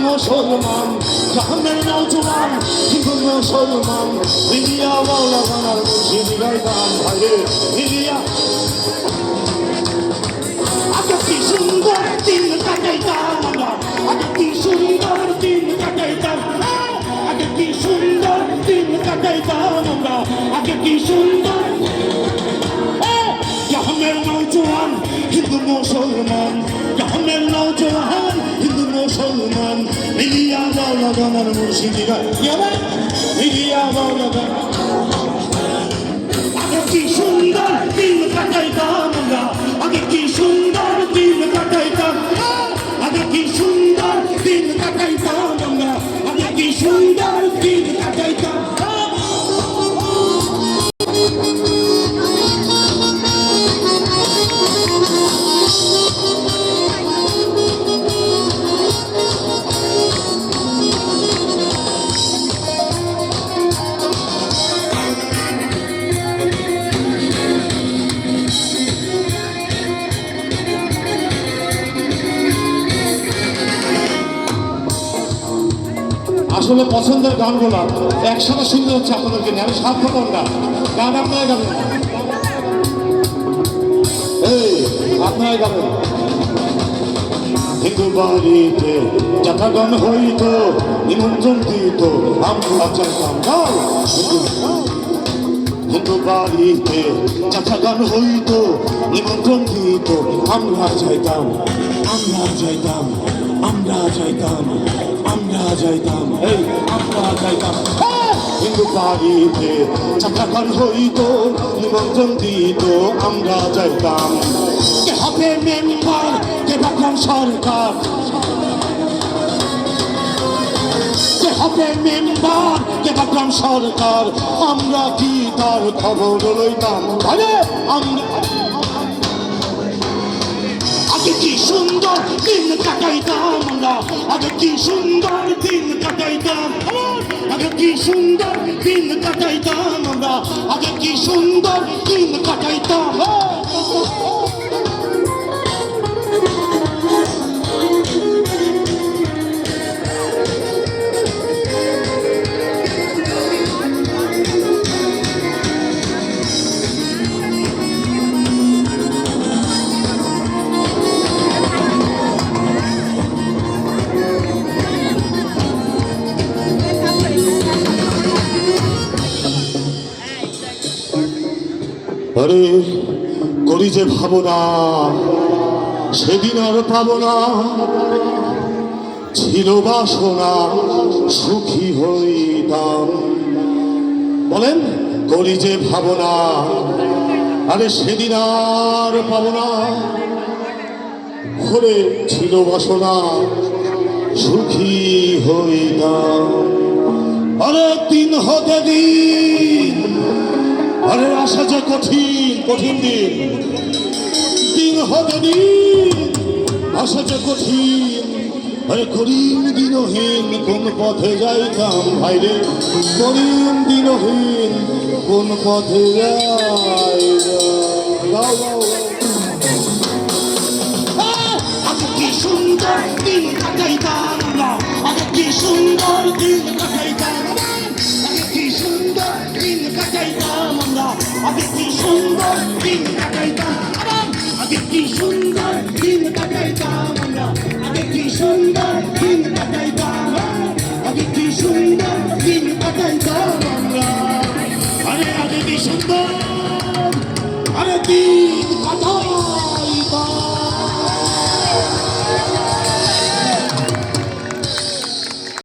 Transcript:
মুসলমান গ্রামের নওজোয়ান হিন্দু মুসলমান মিলিয়া বাউলা গানার মুর্শিদি গাইতাম ভাইরে মিলিয়া আগে কি সুন্দর দিন কাটাইতাম আমরা আগে কি সুন্দর দিন কাটাইতাম আগে কি সুন্দর দিন কাটাইতাম আমরা আগে কি সুন্দর গ্রামের নওজোয়ান হিন্দু মুসলমান গ্রামের নওজোয়ান হিন্দু মুসলমান মিলিয়া বাউলা গানার মুর্শিদি গাইতাম মিলিয়া বাউলা গান আগে কি সুন্দর দিন কাটাইতাম আমরা আগে কি সুন্দর দিন কাটাইতাম আগে কি সুন্দর দিন কাটাইতাম আমরা আগে কি সুন্দর দিন কাটাইতাম আসলে পছন্দের গানগুলো একসাথে শুনতে হচ্ছে আপনাদেরকে নিয়ে আমি সার্থকর গান আপনারাই গাবেন আপনারাই গাবেন হিন্দু বাড়িতে যাতা গান হইত নিমন্ত্রণ দিত আমরা চাইতাম হিন্দু বাড়িতে যাতা গান হইত নিমন্ত্রণ দিত আমরা চাইতাম আমরা চাইতাম আমরা চাইতাম আমরা যাইতাম আমরা যাইতাম হিন্দু বাড়িতে যাত্রা গান হইত নিমন্ত্রণ দিত আমরা যাইতাম কে হবে মেম্বার কে তখন সরকার কে হবে মেম্বার কে তখন সরকার আমরা কি তার খবর লইতাম আমরা আগে কি সুন্দর দিন কাটাইতাম আমরা আগে কি সুন্দর দিন কাটাইতাম আগে কি সুন্দর দিন কাটাইতাম আমরা আগে কি সুন্দর দিন কাটাইতাম আরে করি যে ভাবনা সেদিন আর পাবো না ছিল বাসনা সুখী হইতাম বলেন করি যে ভাবনা আরে সেদিন আর পাবো না হলে ছিল বাসনা সুখী হইতাম আরে দিন হতে দিন আরে আসা যে কঠিন কঠিন দিন দিন হতে দিন আসা যে কঠিন আরে করিম দিনহীন কোন পথে যাইতাম ভাইরে করিম দিনহীন কোন পথে আগে কি সুন্দর দিন কাটাইতাম আমরা আগে কি সুন্দর দিন কাটাইতাম আগে কি সুন্দর দিন কাটাইতাম আমরা আগে কি সুন্দর দিন কাটাইতাম আগে কি সুন্দর দিন কাটাইতাম আমরা আগে কি সুন্দর দিন কাটাইতাম আগে কি সুন্দর দিন কাটাইতাম আমরা আরে আগে কি সুন্দর আরে দিন